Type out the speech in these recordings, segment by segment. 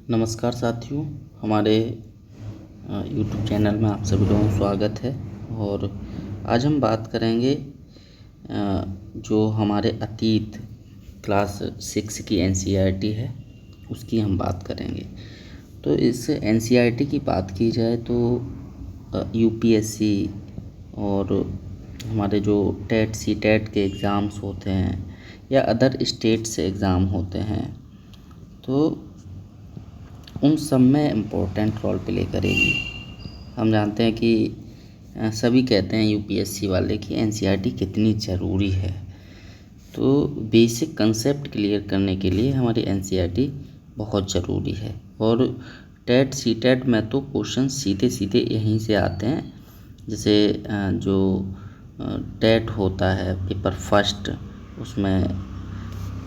नमस्कार साथियों, हमारे यूट्यूब चैनल में आप सभी लोगों का स्वागत है। और आज हम बात करेंगे जो हमारे अतीत क्लास 6 की एनसीईआरटी है उसकी हम बात करेंगे। तो इस एनसीईआरटी की बात की जाए तो यूपीएससी और हमारे जो टेट सीटेट के एग्ज़ाम्स होते हैं या अदर स्टेट से एग्ज़ाम होते हैं तो उन सब में इम्पोर्टेंट रोल प्ले करेगी। हम जानते हैं कि सभी कहते हैं यूपीएससी वाले कि एनसीईआरटी कितनी ज़रूरी है। तो बेसिक कंसेप्ट क्लियर करने के लिए हमारी एनसीईआरटी बहुत ज़रूरी है। और टेट सीटेट में तो क्वेश्चन सीधे सीधे यहीं से आते हैं। जैसे जो टेट होता है पेपर फर्स्ट, उसमें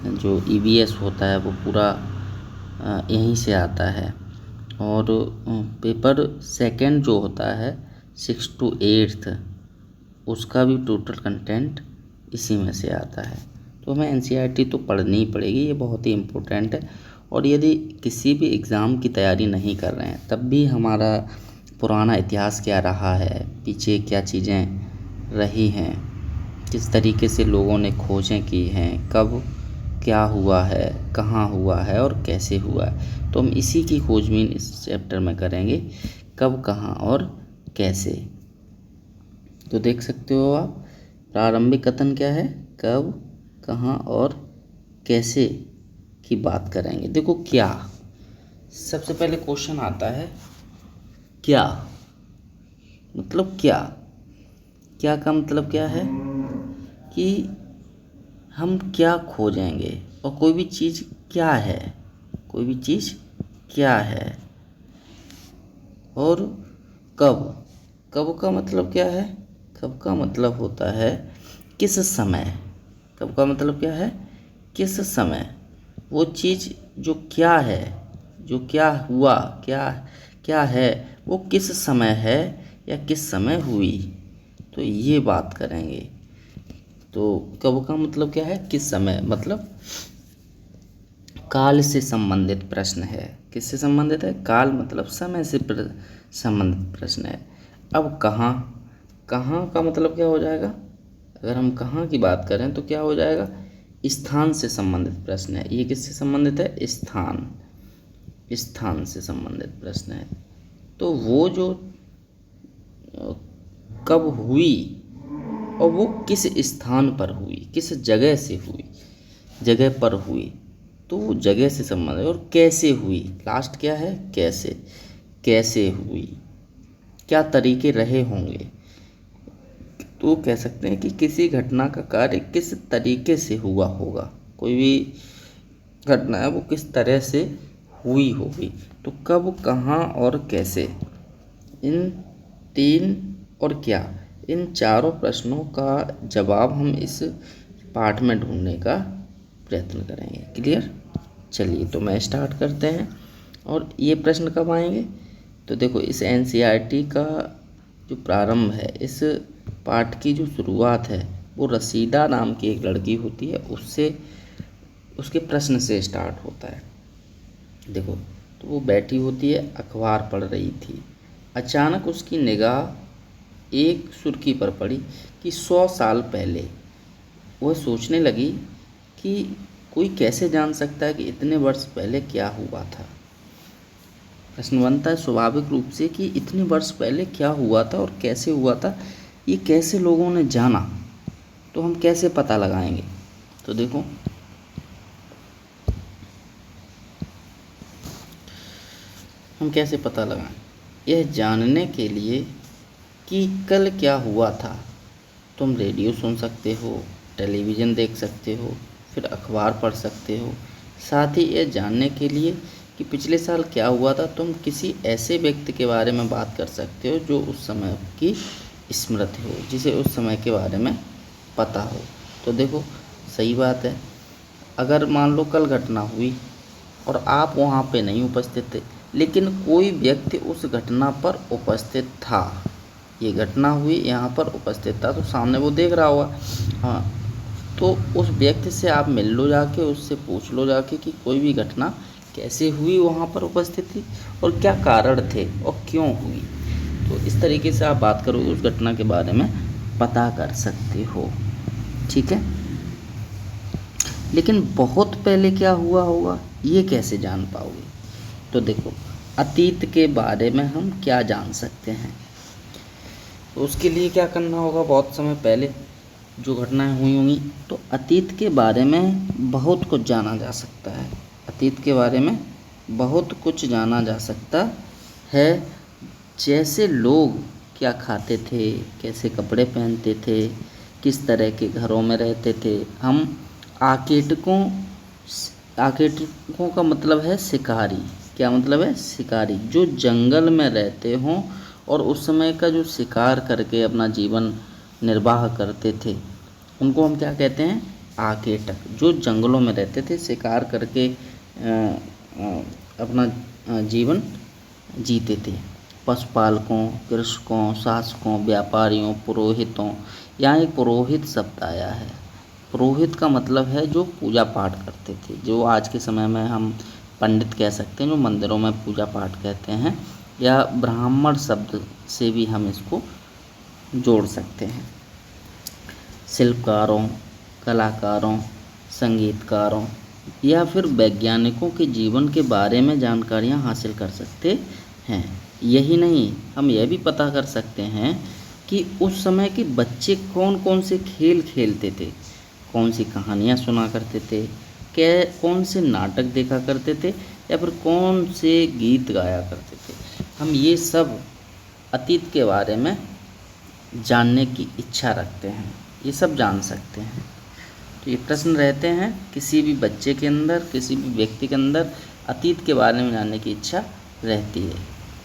जो ईवीएस होता है वो पूरा यहीं से आता है। और पेपर सेकंड जो होता है 6 to 8 उसका भी टोटल कंटेंट इसी में से आता है। तो हमें एनसीईआरटी तो पढ़नी ही पड़ेगी, ये बहुत ही इम्पोर्टेंट है। और यदि किसी भी एग्ज़ाम की तैयारी नहीं कर रहे हैं तब भी हमारा पुराना इतिहास क्या रहा है, पीछे क्या चीज़ें रही हैं, किस तरीके से लोगों ने खोजें की हैं, कब क्या हुआ है, कहाँ हुआ है और कैसे हुआ है, तो हम इसी की खोजबीन इस चैप्टर में करेंगे, कब, कहाँ और कैसे। तो देख सकते हो आप, प्रारंभिक कथन क्या है, कब, कहाँ और कैसे की बात करेंगे। देखो क्या, सबसे पहले क्वेश्चन आता है क्या, मतलब क्या, क्या का मतलब क्या है कि हम क्या खोजेंगे, और कोई भी चीज़ क्या है, कोई भी चीज़ क्या है। और कब, कब का मतलब क्या है, कब का मतलब होता है किस समय, कब का मतलब क्या है किस समय। वो चीज़ जो क्या है, जो क्या हुआ, क्या क्या है, वो किस समय है या किस समय हुई, तो ये बात करेंगे। तो कब का मतलब क्या है, किस समय, मतलब काल से संबंधित प्रश्न है। किससे संबंधित है, काल मतलब समय से संबंधित प्रश्न है। अब कहाँ, कहाँ का मतलब क्या हो जाएगा, अगर हम कहाँ की बात करें तो क्या हो जाएगा, स्थान से संबंधित प्रश्न है। ये किससे संबंधित है, स्थान, स्थान से संबंधित प्रश्न है। तो वो जो कब हुई और वो किस स्थान पर हुई, किस जगह से हुई, जगह पर हुई, तो वो जगह से संबंधित है। और कैसे हुई, लास्ट क्या है, कैसे, कैसे हुई, क्या तरीके रहे होंगे। तो कह सकते हैं कि किसी घटना का कार्य किस तरीके से हुआ होगा, कोई भी घटना है वो किस तरह से हुई होगी। तो कब, कहाँ और कैसे, इन तीन और क्या, इन चारों प्रश्नों का जवाब हम इस पाठ में ढूंढने का प्रयत्न करेंगे। क्लियर, चलिए तो मैं स्टार्ट करते हैं। और ये प्रश्न कब आएंगे, तो देखो इस एनसीईआरटी का जो प्रारंभ है, इस पाठ की जो शुरुआत है वो रसीदा नाम की एक लड़की होती है, उससे, उसके प्रश्न से स्टार्ट होता है। देखो, तो वो बैठी होती है, अखबार पढ़ रही थी, अचानक उसकी निगाह एक सुर्खी पर पड़ी कि 100 साल पहले। वह सोचने लगी कि कोई कैसे जान सकता है कि इतने वर्ष पहले क्या हुआ था। प्रश्न बनता है स्वाभाविक रूप से कि इतने वर्ष पहले क्या हुआ था और कैसे हुआ था, ये कैसे लोगों ने जाना, तो हम कैसे पता लगाएंगे। तो देखो, हम कैसे पता लगाएं, यह जानने के लिए कि कल क्या हुआ था तुम रेडियो सुन सकते हो, टेलीविज़न देख सकते हो, फिर अखबार पढ़ सकते हो। साथ ही यह जानने के लिए कि पिछले साल क्या हुआ था तुम किसी ऐसे व्यक्ति के बारे में बात कर सकते हो जो उस समय की स्मृति हो, जिसे उस समय के बारे में पता हो। तो देखो, सही बात है, अगर मान लो कल घटना हुई और आप वहाँ पे नहीं उपस्थित थे, लेकिन कोई व्यक्ति उस घटना पर उपस्थित था, ये घटना हुई यहाँ पर उपस्थित था, तो सामने वो देख रहा होगा, हाँ, तो उस व्यक्ति से आप मिल लो जाके, उससे पूछ लो जाके कि कोई भी घटना कैसे हुई वहाँ पर उपस्थिति और क्या कारण थे और क्यों हुई। तो इस तरीके से आप बात करो उस घटना के बारे में पता कर सकते हो, ठीक है। लेकिन बहुत पहले क्या हुआ होगा ये कैसे जान पाओगे। तो देखो, अतीत के बारे में हम क्या जान सकते हैं, तो उसके लिए क्या करना होगा, बहुत समय पहले जो घटनाएं हुई होंगी, तो अतीत के बारे में बहुत कुछ जाना जा सकता है। अतीत के बारे में बहुत कुछ जाना जा सकता है, जैसे लोग क्या खाते थे, कैसे कपड़े पहनते थे, किस तरह के घरों में रहते थे। हम आकेटकों आकेटकों का मतलब है शिकारी। क्या मतलब है, शिकारी, जो जंगल में रहते हों और उस समय का जो शिकार करके अपना जीवन निर्वाह करते थे, उनको हम क्या कहते हैं, आकेटक। जो जंगलों में रहते थे, शिकार करके अपना जीवन जीते थे। पशुपालकों, कृषकों, शासकों, व्यापारियों, पुरोहितों। यहाँ एक पुरोहित शब्द आया है। पुरोहित का मतलब है जो पूजा पाठ करते थे, जो आज के समय में हम पंडित कह सकते हैं, जो मंदिरों में पूजा पाठ कहते हैं, या ब्राह्मण शब्द से भी हम इसको जोड़ सकते हैं। शिल्पकारों, कलाकारों, संगीतकारों या फिर वैज्ञानिकों के जीवन के बारे में जानकारियाँ हासिल कर सकते हैं। यही नहीं, हम यह भी पता कर सकते हैं कि उस समय के बच्चे कौन कौन से खेल खेलते थे, कौन सी कहानियाँ सुना करते थे, कौन से नाटक देखा करते थे, या फिर कौन से गीत गाया करते थे। हम ये सब अतीत के बारे में जानने की इच्छा रखते हैं, ये सब जान सकते हैं। तो ये प्रश्न रहते हैं किसी भी बच्चे के अंदर, किसी भी व्यक्ति के अंदर अतीत के बारे में जानने की इच्छा रहती है।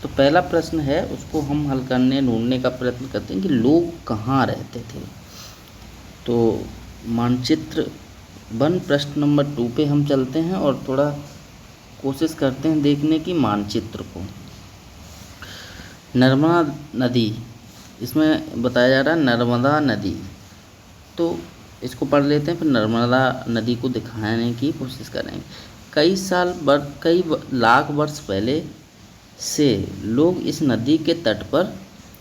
तो पहला प्रश्न है, उसको हम हल करने ढूंढने का प्रयत्न करते हैं कि लोग कहाँ रहते थे। तो मानचित्र 1 प्रश्न नंबर 2 पे हम चलते हैं और थोड़ा कोशिश करते हैं देखने की मानचित्र को। नर्मदा नदी, इसमें बताया जा रहा है नर्मदा नदी, तो इसको पढ़ लेते हैं, फिर नर्मदा नदी को दिखाने की कोशिश करेंगे। कई लाख वर्ष पहले से लोग इस नदी के तट पर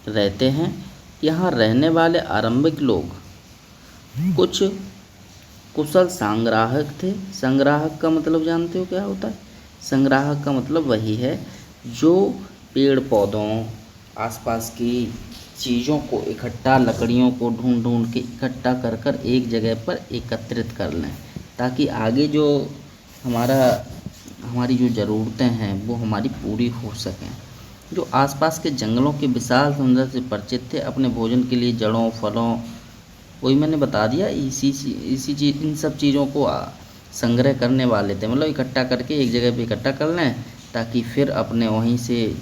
रहते हैं। यहाँ रहने वाले आरंभिक लोग कुछ कुशल संग्राहक थे। संग्राहक का मतलब जानते हो क्या होता है? संग्राहक का मतलब वही है जो पेड़ पौधों, आसपास की चीज़ों को इकट्ठा, लकड़ियों को ढूंढ ढूंढ के इकट्ठा कर कर एक जगह पर एकत्रित कर लें, ताकि आगे जो हमारी जो ज़रूरतें हैं वो हमारी पूरी हो सकें। जो आसपास के जंगलों के विशाल सौंदर्य से परिचित थे, अपने भोजन के लिए जड़ों, फलों, वही मैंने बता दिया, इसी चीज़, इन सब चीज़ों को संग्रह करने वाले थे। मतलब इकट्ठा करके एक जगह पे इकट्ठा कर लें, ताकि फिर अपने वहीं से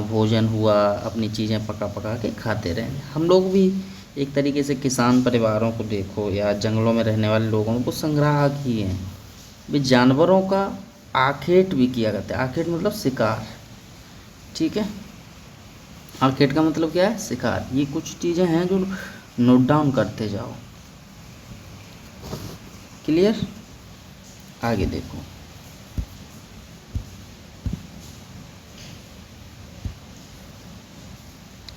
भोजन हुआ, अपनी चीज़ें पका पका के खाते रहें। हम लोग भी एक तरीके से किसान परिवारों को देखो या जंगलों में रहने वाले लोगों को संग्राहक ही हैं। वे जानवरों का आखेट भी किया करते हैं। आखेट मतलब शिकार, ठीक है। आखेट का मतलब क्या है? शिकार। ये कुछ चीज़ें हैं जो नोट डाउन करते जाओ। क्लियर? आगे देखो,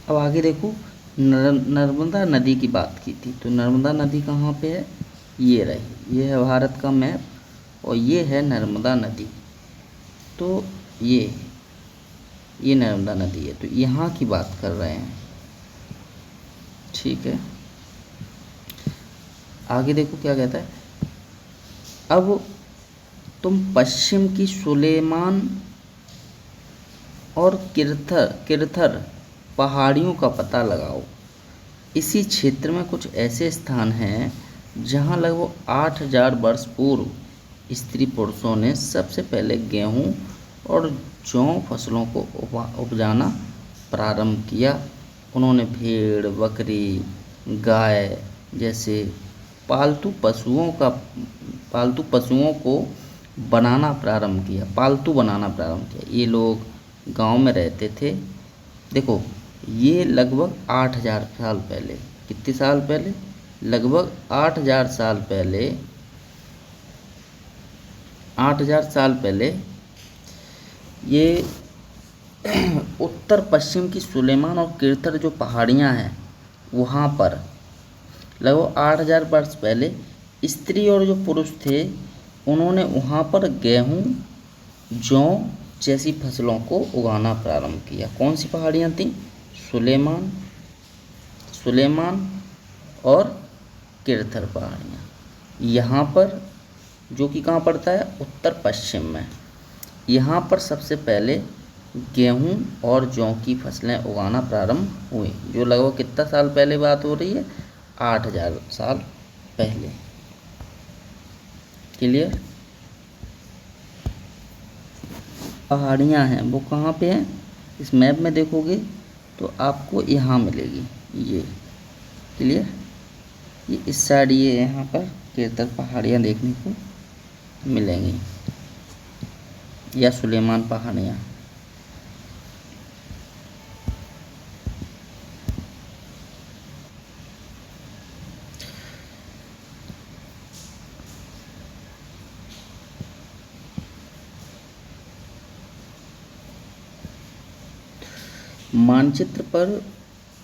अब आगे देखो, नर्मदा नदी की बात की थी, तो नर्मदा नदी कहाँ पे है? ये रही, ये है भारत का मैप और ये है नर्मदा नदी। तो ये नर्मदा नदी है, तो यहाँ की बात कर रहे हैं, ठीक है। आगे देखो क्या कहता है, अब तुम पश्चिम की सुलेमान और किरथर पहाड़ियों का पता लगाओ। इसी क्षेत्र में कुछ ऐसे स्थान हैं जहां लगभग 8000 वर्ष पूर्व स्त्री पुरुषों ने सबसे पहले गेहूं और जौ फसलों को उपजाना प्रारंभ किया। उन्होंने भेड़, बकरी, गाय जैसे पालतू पशुओं को बनाना प्रारंभ किया, पालतू बनाना प्रारंभ किया। ये लोग गांव में रहते थे। देखो, ये लगभग 8000 साल पहले, कितने साल पहले? लगभग 8000 साल पहले, 8000 साल पहले ये उत्तर पश्चिम की सुलेमान और किरथर जो पहाड़ियाँ हैं वहाँ पर लगभग 8,000 वर्ष पहले स्त्री और जो पुरुष थे उन्होंने वहाँ पर गेहूँ, जौ जैसी फसलों को उगाना प्रारंभ किया। कौन सी पहाड़ियाँ थीं? सुलेमान सुलेमान और किरथर पहाड़ियाँ। यहाँ पर जो कि कहाँ पड़ता है? उत्तर पश्चिम में। यहाँ पर सबसे पहले गेहूँ और जौ की फसलें उगाना प्रारंभ हुई, जो लगभग कितना साल पहले बात हो रही है? 8,000 साल पहले। क्लियर? पहाड़ियाँ हैं वो कहाँ पे हैं? इस मैप में देखोगे तो आपको यहाँ मिलेगी ये। क्लियर? ये इस साइड ये यहाँ पर किरथर पहाड़ियाँ देखने को मिलेंगी या सुलेमान पहाड़ियाँ। मानचित्र पर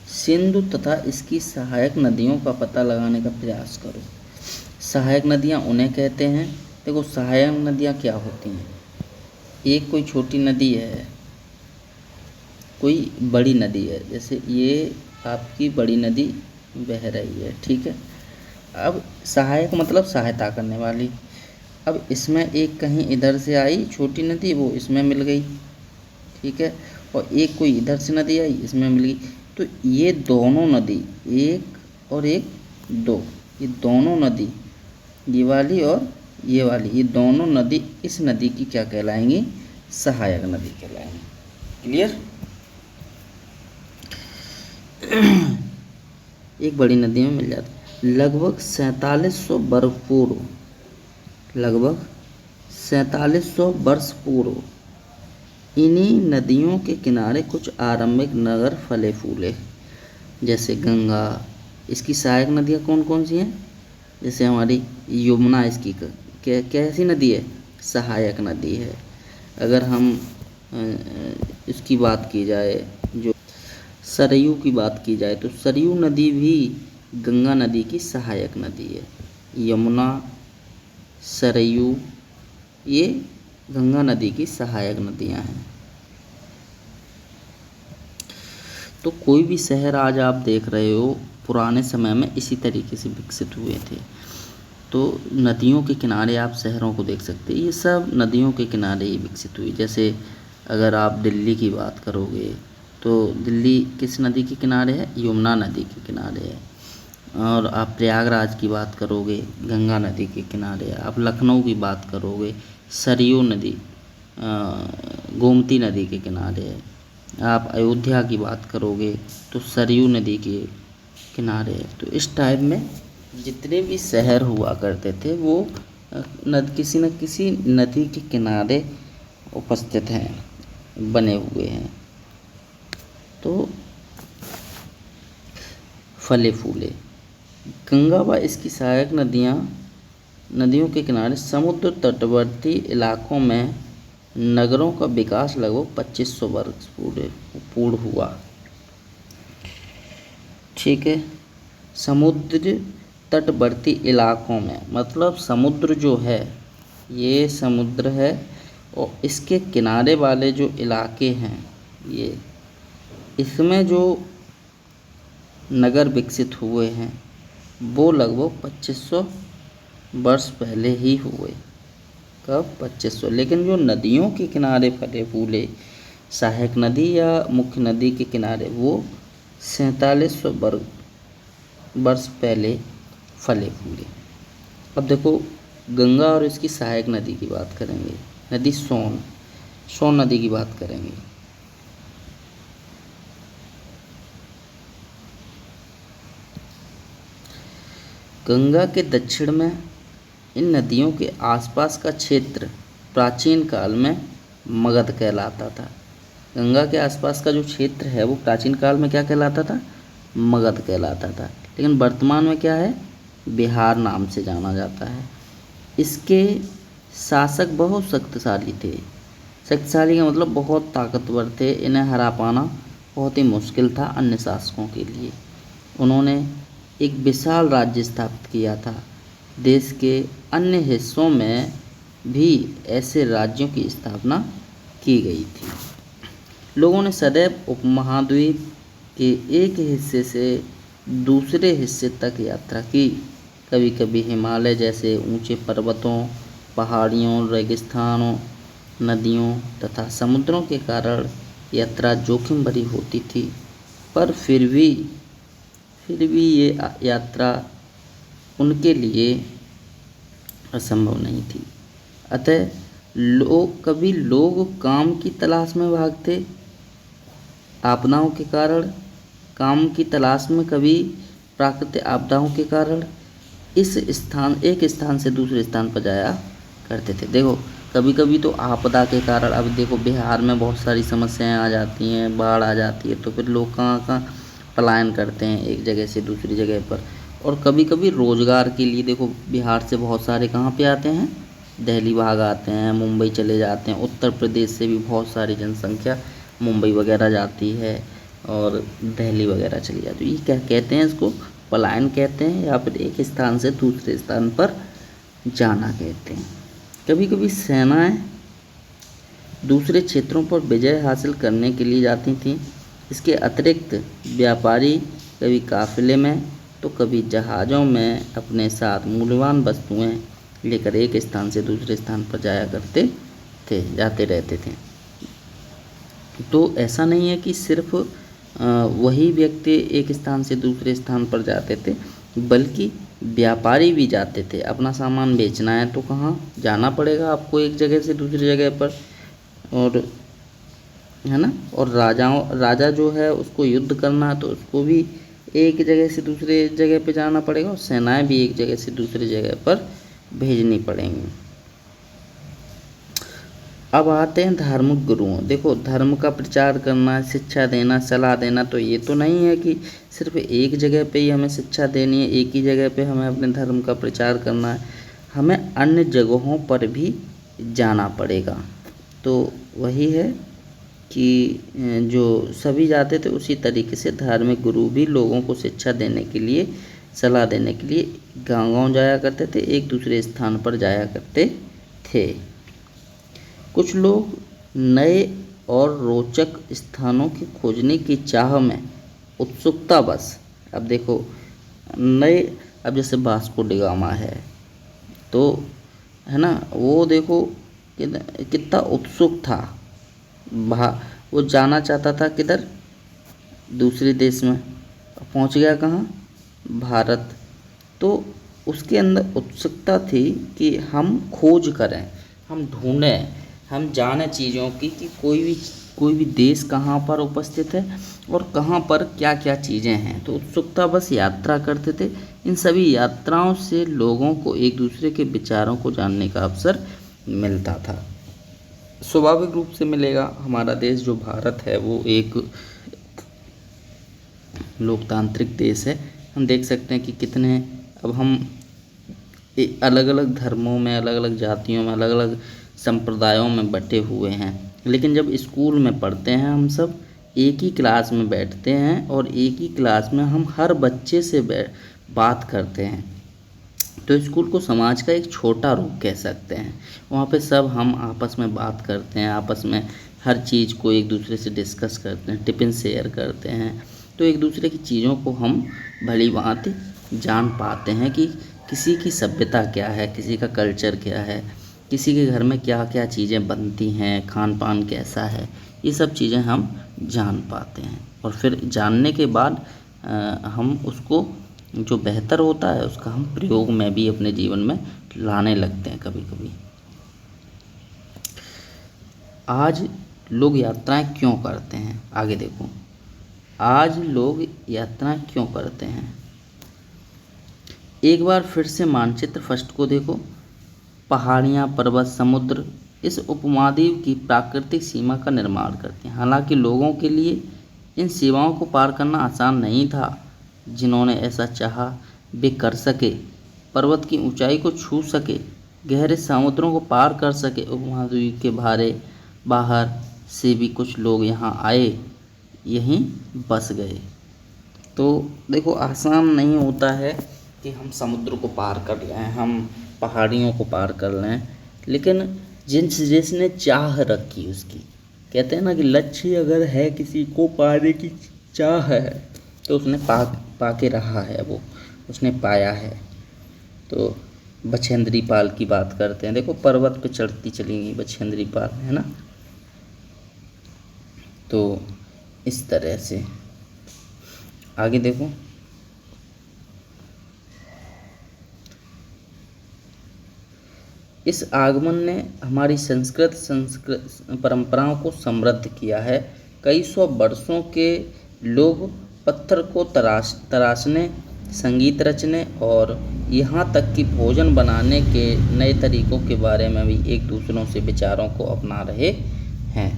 सिंधु तथा इसकी सहायक नदियों का पता लगाने का प्रयास करो। सहायक नदियाँ उन्हें कहते हैं। देखो सहायक नदियाँ क्या होती हैं? एक कोई छोटी नदी है, कोई बड़ी नदी है, जैसे ये आपकी बड़ी नदी बह रही है, ठीक है। अब सहायक मतलब सहायता करने वाली। अब इसमें एक कहीं इधर से आई छोटी नदी, वो इसमें मिल गई, ठीक है, और एक कोई इधर से नदी आई इसमें मिल गई। तो ये दोनों नदी, एक और एक दो, ये दोनों नदी, ये वाली और ये वाली, ये दोनों नदी इस नदी की क्या कहलाएंगी? सहायक नदी कहलाएंगी। क्लियर? एक बड़ी नदी में मिल जाती है। लगभग 4700 वर्ष पूर्व, लगभग 4700 वर्ष पूर्व इन्हीं नदियों के किनारे कुछ आरंभिक नगर फले फूले, जैसे गंगा। इसकी सहायक नदियाँ कौन कौन सी हैं? जैसे हमारी यमुना, इसकी कैसी नदी है? सहायक नदी है। अगर हम इसकी बात की जाए, जो सरयू की बात की जाए, तो सरयू नदी भी गंगा नदी की सहायक नदी है। यमुना, सरयू ये गंगा नदी की सहायक नदियां हैं। तो कोई भी शहर आज आप देख रहे हो पुराने समय में इसी तरीके से विकसित हुए थे। तो नदियों के किनारे आप शहरों को देख सकते हैं, ये सब नदियों के किनारे ही विकसित हुई। जैसे अगर आप दिल्ली की बात करोगे तो दिल्ली किस नदी के किनारे है? यमुना नदी के किनारे है। और आप प्रयागराज की बात करोगे गंगा नदी के किनारे है। आप लखनऊ की बात करोगे सरयू नदी गोमती नदी के किनारे है। आप अयोध्या की बात करोगे तो सरयू नदी के किनारे है। तो इस टाइप में जितने भी शहर हुआ करते थे वो किसी न किसी नदी के किनारे उपस्थित हैं, बने हुए हैं। तो फले फूले गंगा व इसकी सहायक नदियों के किनारे समुद्र तटवर्ती इलाकों में नगरों का विकास लगभग 2500 वर्ष पूर्ण हुआ, ठीक है। समुद्र तटवर्ती इलाकों में मतलब समुद्र जो है, ये समुद्र है और इसके किनारे वाले जो इलाके हैं, ये इसमें जो नगर विकसित हुए हैं वो लगभग 2500 वर्ष पहले ही हुए। कब? 2500। लेकिन जो नदियों के किनारे फले फूले, सहायक नदी या मुख्य नदी के किनारे, वो 4700 वर्ष पहले फले फूले। अब देखो गंगा और इसकी सहायक नदी की बात करेंगे, नदी सोन नदी की बात करेंगे। गंगा के दक्षिण में इन नदियों के आसपास का क्षेत्र प्राचीन काल में मगध कहलाता था। गंगा के आसपास का जो क्षेत्र है वो प्राचीन काल में क्या कहलाता था? मगध कहलाता था। लेकिन वर्तमान में क्या है? बिहार नाम से जाना जाता है। इसके शासक बहुत शक्तिशाली थे। शक्तिशाली का मतलब बहुत ताकतवर थे, इन्हें हरा पाना बहुत ही मुश्किल था अन्य शासकों के लिए। उन्होंने एक विशाल राज्य स्थापित किया था। देश के अन्य हिस्सों में भी ऐसे राज्यों की स्थापना की गई थी। लोगों ने सदैव उपमहाद्वीप के एक हिस्से से दूसरे हिस्से तक यात्रा की। कभी कभी हिमालय जैसे ऊंचे पर्वतों, पहाड़ियों, रेगिस्तानों, नदियों तथा समुद्रों के कारण यात्रा जोखिम भरी होती थी, पर फिर भी ये यात्रा उनके लिए असंभव नहीं थी। अतः कभी लोग काम की तलाश में भागते, आपदाओं के कारण, काम की तलाश में, कभी प्राकृतिक आपदाओं के कारण एक स्थान से दूसरे स्थान पर जाया करते थे। देखो कभी कभी तो आपदा के कारण, अब देखो बिहार में बहुत सारी समस्याएं आ जाती हैं, बाढ़ आ जाती है, तो फिर लोग कहाँ पलायन करते हैं एक जगह से दूसरी जगह पर। और कभी कभी रोज़गार के लिए देखो बिहार से बहुत सारे कहाँ पे आते हैं, दिल्ली भाग आते हैं, मुंबई चले जाते हैं। उत्तर प्रदेश से भी बहुत सारी जनसंख्या मुंबई वगैरह जाती है और दिल्ली वगैरह चली जाती है। ये क्या कहते हैं, इसको पलायन कहते हैं, या फिर एक स्थान से दूसरे स्थान पर जाना कहते हैं। कभी कभी सेनाएं दूसरे क्षेत्रों पर विजय हासिल करने के लिए जाती थीं। इसके अतिरिक्त व्यापारी कभी काफिले में तो कभी जहाज़ों में अपने साथ मूल्यवान वस्तुएं लेकर एक स्थान से दूसरे स्थान पर जाते रहते थे। तो ऐसा नहीं है कि सिर्फ वही व्यक्ति एक स्थान से दूसरे स्थान पर जाते थे, बल्कि व्यापारी भी जाते थे। अपना सामान बेचना है तो कहाँ जाना पड़ेगा आपको, एक जगह से दूसरी जगह पर, और है ना। और राजा जो है उसको युद्ध करना है तो उसको भी एक जगह से दूसरे जगह पे जाना पड़ेगा, और सेनाएं भी एक जगह से दूसरी जगह पर भेजनी पड़ेंगी। अब आते हैं धार्मिक गुरुओं। देखो धर्म का प्रचार करना, शिक्षा देना, सलाह देना, तो ये तो नहीं है कि सिर्फ एक जगह पे ही हमें शिक्षा देनी है, एक ही जगह पे हमें अपने धर्म का प्रचार करना है, हमें अन्य जगहों पर भी जाना पड़ेगा। तो वही है कि जो सभी जाते थे उसी तरीके से धार्मिक गुरु भी लोगों को शिक्षा देने के लिए, सलाह देने के लिए गाँव-गाँव जाया करते थे, एक दूसरे स्थान पर जाया करते थे। कुछ लोग नए और रोचक स्थानों की खोजने की चाह में उत्सुकता बस, अब देखो नए, अब जैसे वास्को डी गामा है तो है ना, वो देखो कितना उत्सुक था, वो जाना चाहता था किधर, दूसरे देश में, पहुंच गया कहाँ, भारत। तो उसके अंदर उत्सुकता थी कि हम खोज करें, हम ढूंढें, हम जाने चीज़ों की कि कोई भी देश कहाँ पर उपस्थित है और कहाँ पर क्या क्या चीज़ें हैं। तो उत्सुकता बस यात्रा करते थे। इन सभी यात्राओं से लोगों को एक दूसरे के विचारों को जानने का अवसर मिलता था। स्वाभाविक रूप से मिलेगा। हमारा देश जो भारत है वो एक लोकतांत्रिक देश है। हम देख सकते हैं कि कितने, अब हम अलग अलग धर्मों में, अलग अलग जातियों में, अलग अलग संप्रदायों में बटे हुए हैं, लेकिन जब स्कूल में पढ़ते हैं हम सब एक ही क्लास में बैठते हैं और एक ही क्लास में हम हर बच्चे से बात करते हैं। तो स्कूल को समाज का एक छोटा रूप कह सकते हैं। वहाँ पे सब हम आपस में बात करते हैं, आपस में हर चीज़ को एक दूसरे से डिस्कस करते हैं, टिफ़िन शेयर करते हैं। तो एक दूसरे की चीज़ों को हम भली भांति जान पाते हैं कि किसी की सभ्यता क्या है, किसी का कल्चर क्या है, किसी के घर में क्या क्या चीज़ें बनती हैं, खान पान कैसा है, ये सब चीज़ें हम जान पाते हैं। और फिर जानने के बाद हम उसको जो बेहतर होता है उसका हम प्रयोग में भी अपने जीवन में लाने लगते हैं कभी कभी। आज लोग यात्राएं क्यों करते हैं, आगे देखो, आज लोग यात्राएं क्यों करते हैं। एक बार फिर से मानचित्र फर्स्ट को देखो। पहाड़ियाँ, पर्वत, समुद्र इस उपमहाद्वीप की प्राकृतिक सीमा का निर्माण करते हैं। हालांकि लोगों के लिए इन सीमाओं को पार करना आसान नहीं था। जिन्होंने ऐसा चाहा वे कर सके, पर्वत की ऊंचाई को छू सके, गहरे समुद्रों को पार कर सके, उपमहाद्वीप के बाहर से भी कुछ लोग यहाँ आए, यहीं बस गए। तो देखो, आसान नहीं होता है कि हम समुद्र को पार कर लें, हम पहाड़ियों को पार कर लें, लेकिन जिसने चाह रखी उसकी, कहते हैं ना कि लक्ष्य अगर है, किसी को पाने की चाह है, तो उसने पाके रहा है, वो उसने पाया है। तो बछेंद्री पाल की बात करते हैं, देखो पर्वत पे चढ़ती चली गई बछेंद्री पाल, है ना। तो इस तरह से आगे देखो, इस आगमन ने हमारी संस्कृत परंपराओं को समृद्ध किया है। कई सौ वर्षों के लोग पत्थर को तराशने, संगीत रचने और यहाँ तक कि भोजन बनाने के नए तरीकों के बारे में भी एक दूसरों से विचारों को अपना रहे हैं।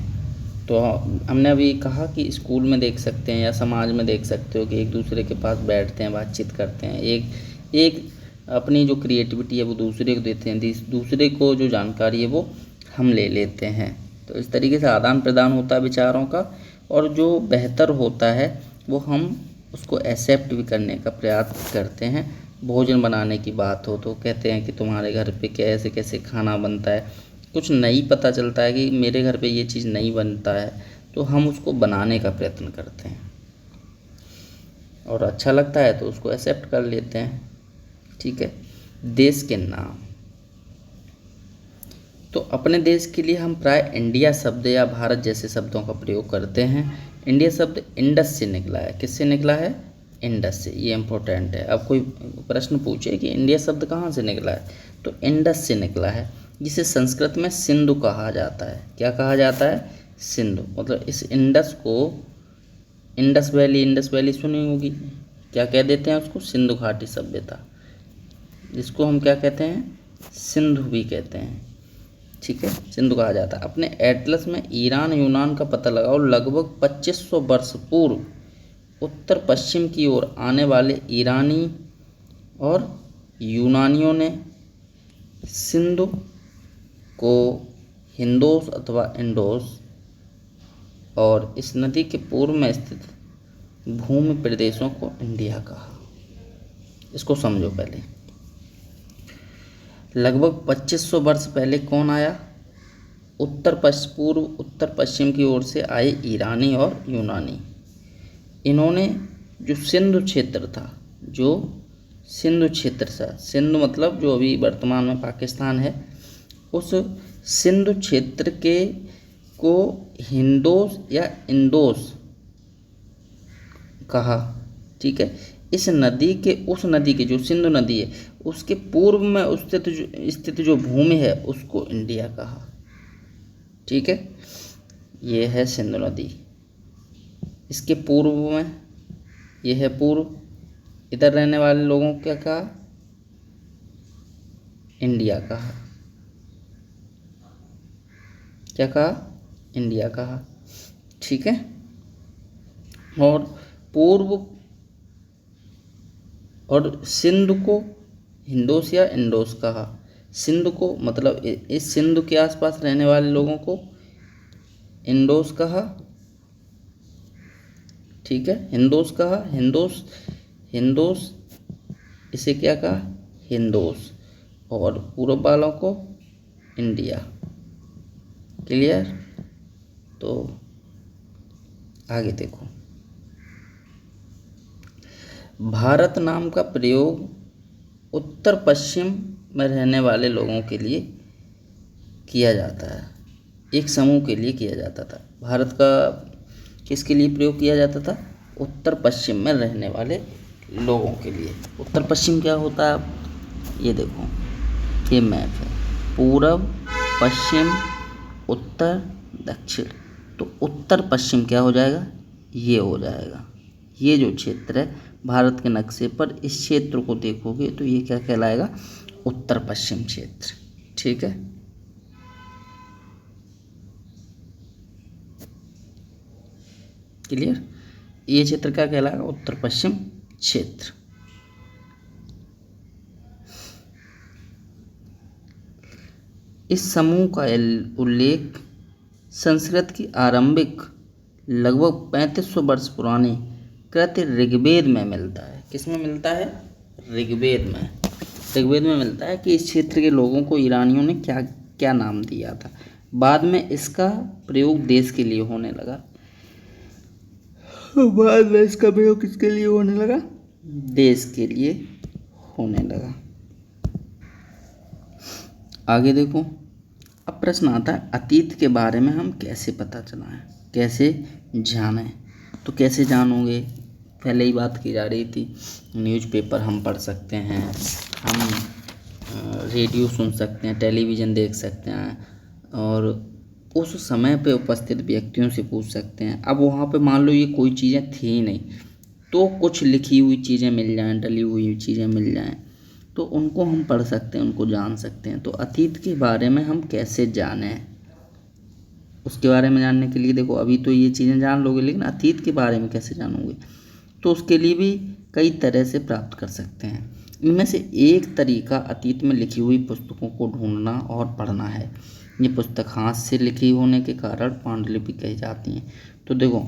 तो हमने अभी कहा कि स्कूल में देख सकते हैं या समाज में देख सकते हो कि एक दूसरे के पास बैठते हैं, बातचीत करते हैं, एक अपनी जो क्रिएटिविटी है वो दूसरे को देते हैं, दूसरे को जो जानकारी है वो हम ले लेते हैं। तो इस तरीके से आदान प्रदान होता है विचारों का, और जो बेहतर होता है वो हम उसको एक्सेप्ट भी करने का प्रयास करते हैं। भोजन बनाने की बात हो तो कहते हैं कि तुम्हारे घर पे कैसे कैसे खाना बनता है, कुछ नहीं पता चलता है कि मेरे घर पे ये चीज़ नहीं बनता है, तो हम उसको बनाने का प्रयत्न करते हैं, और अच्छा लगता है तो उसको एक्सेप्ट कर लेते हैं। ठीक है। देश के नाम, तो अपने देश के लिए हम प्राय इंडिया शब्द या भारत जैसे शब्दों का प्रयोग करते हैं। इंडिया शब्द इंडस से निकला है। किससे निकला है? इंडस से। ये इम्पोर्टेंट है। अब कोई प्रश्न पूछे कि इंडिया शब्द कहाँ से निकला है, तो इंडस से निकला है, जिसे संस्कृत में सिंधु कहा जाता है। क्या कहा जाता है? सिंधु। मतलब इस इंडस को, इंडस वैली सुनी होगी, क्या कह देते हैं उसको? सिंधु घाटी सभ्यता, जिसको हम क्या कहते हैं? सिंधु भी कहते हैं। ठीक है, सिंधु कहा जाता है। अपने एटलस में ईरान यूनान का पता लगाओ। लगभग 2500 वर्ष पूर्व उत्तर पश्चिम की ओर आने वाले ईरानी और यूनानियों ने सिंधु को हिंदोस अथवा इंडोस और इस नदी के पूर्व में स्थित भूमि प्रदेशों को इंडिया कहा। इसको समझो पहले। लगभग 2500 वर्ष पहले कौन आया? पूर्व उत्तर पश्चिम की ओर से आए ईरानी और यूनानी। इन्होंने जो सिंधु क्षेत्र था, सिंधु मतलब जो अभी वर्तमान में पाकिस्तान है, उस सिंधु क्षेत्र के को हिंदोस या इंडोस कहा। ठीक है। इस नदी के, उस नदी के, जो सिंधु नदी है, उसके पूर्व में स्थित जो भूमि है उसको इंडिया कहा। ठीक है, ये है सिंधु नदी। इसके पूर्व में, ये है पूर्व, इधर रहने वाले लोगों को क्या कहा? इंडिया कहा। क्या कहा? इंडिया कहा। ठीक है। और पूर्व और सिंधु को हिंदोस या इंडोस कहा। सिंधु को मतलब इस सिंधु के आसपास रहने वाले लोगों को इंडोस कहा। ठीक है, हिंदोस कहा। हिंदोस इसे क्या कहा? हिंदोस। और पूर्व वालों को इंडिया। क्लियर? तो आगे देखो, भारत नाम का प्रयोग उत्तर पश्चिम में रहने वाले लोगों के लिए किया जाता है, एक समूह के लिए किया जाता था। भारत का किसके लिए प्रयोग किया जाता था? उत्तर पश्चिम में रहने वाले लोगों के लिए। उत्तर पश्चिम क्या होता है? ये देखो, ये मैप है, पूरब, पश्चिम, उत्तर, दक्षिण। तो उत्तर पश्चिम क्या हो जाएगा? ये हो जाएगा। ये जो क्षेत्र है भारत के नक्शे पर, इस क्षेत्र को देखोगे तो ये क्या कहलाएगा? उत्तर पश्चिम क्षेत्र। ठीक है। क्लियर? ये क्षेत्र क्या कहलाएगा? उत्तर पश्चिम क्षेत्र। इस समूह का उल्लेख संस्कृत की आरंभिक लगभग 3500 वर्ष पुरानी कृति ऋग्वेद में मिलता है। किस में मिलता है? ऋग्वेद में। ऋग्वेद में मिलता है कि इस क्षेत्र के लोगों को ईरानियों ने क्या क्या नाम दिया था। बाद में इसका प्रयोग देश के लिए होने लगा। बाद में इसका प्रयोग किसके लिए होने लगा? देश के लिए होने लगा। आगे देखो, अब प्रश्न आता है अतीत के बारे में हम कैसे पता चलाएं, कैसे जानें। तो कैसे जानोगे? पहले ही बात की जा रही थी, न्यूज़पेपर हम पढ़ सकते हैं, हम रेडियो सुन सकते हैं, टेलीविज़न देख सकते हैं और उस समय पे उपस्थित व्यक्तियों से पूछ सकते हैं। अब वहाँ पे मान लो ये कोई चीज़ें थी ही नहीं, तो कुछ लिखी हुई चीज़ें मिल जाएं, डली हुई चीज़ें मिल जाएं, तो उनको हम पढ़ सकते हैं, उनको जान सकते हैं। तो अतीत के बारे में हम कैसे जानें, उसके बारे में जानने के लिए देखो, अभी तो ये चीज़ें जान लोगे, लेकिन अतीत के बारे में कैसे जानोगे? तो उसके लिए भी कई तरह से प्राप्त कर सकते हैं। इनमें से एक तरीका अतीत में लिखी हुई पुस्तकों को ढूंढना और पढ़ना है। ये पुस्तक हाथ से लिखी होने के कारण पांडुलिपि कही जाती हैं। तो देखो,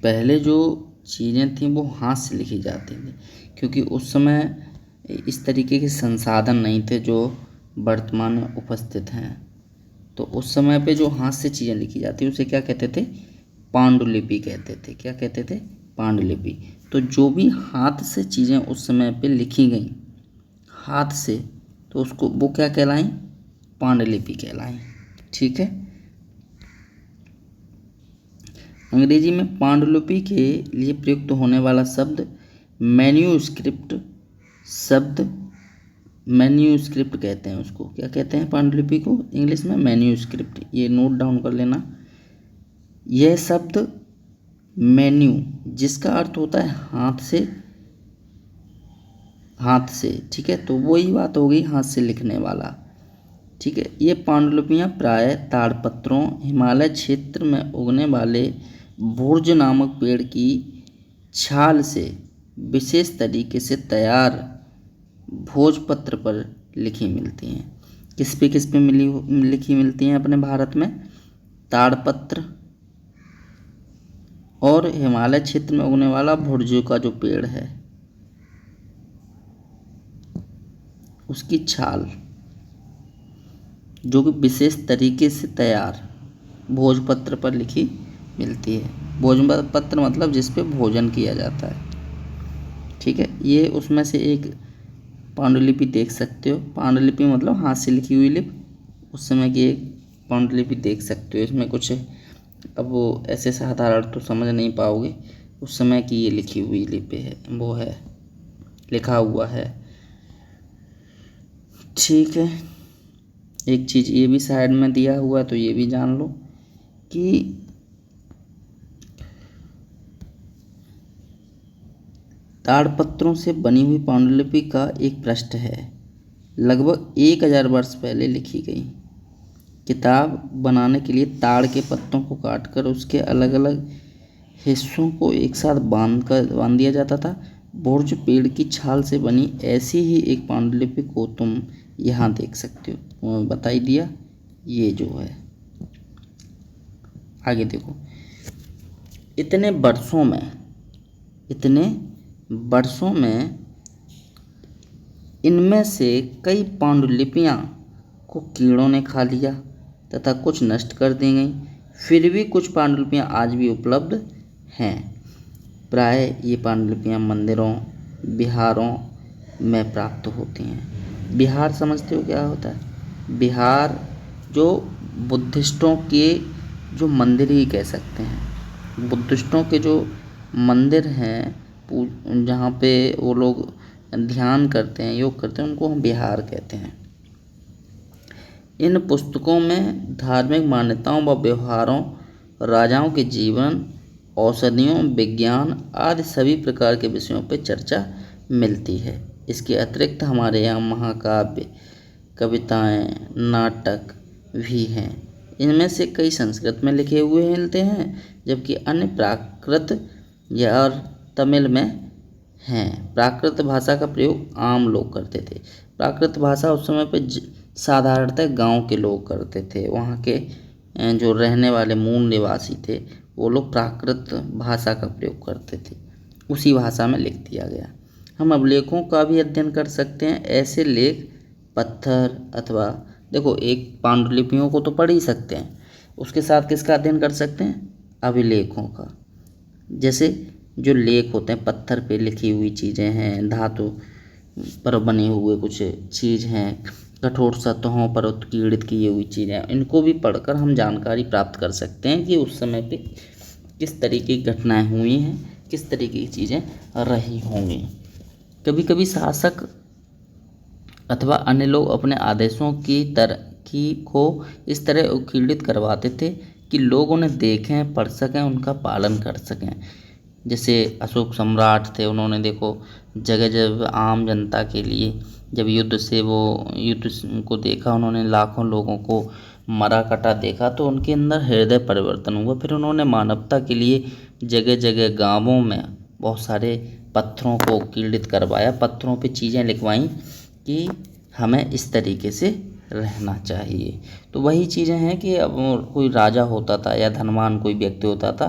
पहले जो चीज़ें थीं वो हाथ से लिखी जाती थी, क्योंकि उस समय इस तरीके के संसाधन नहीं थे जो वर्तमान में उपस्थित हैं। तो उस समय पे जो हाथ से चीज़ें लिखी जाती उसे क्या कहते थे? पांडुलिपि कहते थे। क्या कहते थे? पांडुलिपि। तो जो भी हाथ से चीज़ें उस समय पे लिखी गई हाथ से, तो उसको वो क्या कहलाई? पांडुलिपि कहलाई। ठीक है। अंग्रेजी में पांडुलिपि के लिए प्रयुक्त होने वाला शब्द मैन्यूस्क्रिप्ट कहते हैं। उसको क्या कहते हैं? पांडुलिपि को इंग्लिश में मैन्यूस्क्रिप्ट। ये नोट डाउन कर लेना। यह शब्द मेन्यू, जिसका अर्थ होता है हाथ से, ठीक है, तो वही बात हो गई, हाथ से लिखने वाला। ठीक है। ये पांडुलिपियाँ प्रायः ताड़पत्रों, हिमालय क्षेत्र में उगने वाले भोर्ज नामक पेड़ की छाल से विशेष तरीके से तैयार भोजपत्र पर लिखी मिलती हैं। किस पे लिखी मिलती हैं अपने भारत में? ताड़पत्र और हिमालय क्षेत्र में उगने वाला भुर्जों का जो पेड़ है उसकी छाल, जो कि विशेष तरीके से तैयार भोजपत्र पर लिखी मिलती है। भोजपत्र मतलब जिस पे भोजन किया जाता है। ठीक है। ये उसमें से एक पांडुलिपि देख सकते हो। पांडुलिपि मतलब हाथ से लिखी हुई लिपि, उस समय की एक पांडुलिपि देख सकते हो। इसमें कुछ अब वो ऐसे साधारण तो समझ नहीं पाओगे, उस समय की ये लिखी हुई लिपि है, वो है, लिखा हुआ है। ठीक है। एक चीज़ ये भी साइड में दिया हुआ है, तो ये भी जान लो कि ताड़पत्रों से बनी हुई पांडुलिपि का एक पृष्ठ है, लगभग 1000 वर्ष पहले लिखी गई। किताब बनाने के लिए ताड़ के पत्तों को काटकर उसके अलग अलग हिस्सों को एक साथ बांध दिया जाता था। भोर्ज पेड़ की छाल से बनी ऐसी ही एक पांडुलिपि को तुम यहाँ देख सकते हो। बता ही दिया, ये जो है। आगे देखो, इतने वर्षों में इनमें से कई पांडुलिपियाँ को कीड़ों ने खा लिया तथा कुछ नष्ट कर दी गई। फिर भी कुछ पांडुलिपियाँ आज भी उपलब्ध हैं। प्रायः ये पांडुलिपियाँ मंदिरों, विहारों में प्राप्त होती हैं। विहार समझते हो क्या होता है? विहार जो बुद्धिस्टों के जो मंदिर ही कह सकते हैं। बुद्धिस्टों के जो मंदिर हैं, जहाँ पे वो लोग ध्यान करते हैं, योग करते हैं, उनको हम विहार कहते हैं। इन पुस्तकों में धार्मिक मान्यताओं व व्यवहारों, राजाओं के जीवन, औषधियों, विज्ञान आदि सभी प्रकार के विषयों पर चर्चा मिलती है। इसके अतिरिक्त हमारे यहाँ महाकाव्य, कविताएं, नाटक भी हैं। इनमें से कई संस्कृत में लिखे हुए मिलते हैं, जबकि अन्य प्राकृत या तमिल में हैं। प्राकृत भाषा का प्रयोग आम लोग करते थे। प्राकृत भाषा उस समय पे साधारणतः गांव के लोग करते थे, वहाँ के जो रहने वाले मूल निवासी थे वो लोग प्राकृत भाषा का प्रयोग करते थे, उसी भाषा में लिख दिया गया। हम अभिलेखों का भी अध्ययन कर सकते हैं। ऐसे लेख पत्थर अथवा देखो, एक पांडुलिपियों को तो पढ़ ही सकते हैं, उसके साथ किसका अध्ययन कर सकते हैं? अभिलेखों का। जैसे जो लेख होते हैं, पत्थर पे लिखी हुई चीज़ें हैं, धातु पर बने हुए कुछ चीज़ हैं, कठोर सतहों पर उत्कीर्णित की हुई चीज़ें, इनको भी पढ़कर हम जानकारी प्राप्त कर सकते हैं कि उस समय पे किस तरीके की घटनाएं हुई हैं, किस तरीके की चीज़ें रही होंगी। कभी कभी शासक अथवा अन्य लोग अपने आदेशों को इस तरह उत्कीर्णित करवाते थे कि लोग उन्हें देखें, पढ़ सकें, उनका पालन कर सकें। जैसे अशोक सम्राट थे, उन्होंने देखो जगह जगह आम जनता के लिए जब युद्ध को देखा, उन्होंने लाखों लोगों को मरा कटा देखा तो उनके अंदर हृदय परिवर्तन हुआ। फिर उन्होंने मानवता के लिए जगह जगह गांवों में बहुत सारे पत्थरों को कीर्णित करवाया, पत्थरों पे चीज़ें लिखवाईं कि हमें इस तरीके से रहना चाहिए। तो वही चीज़ें हैं कि अब कोई राजा होता था या धनवान कोई व्यक्ति होता था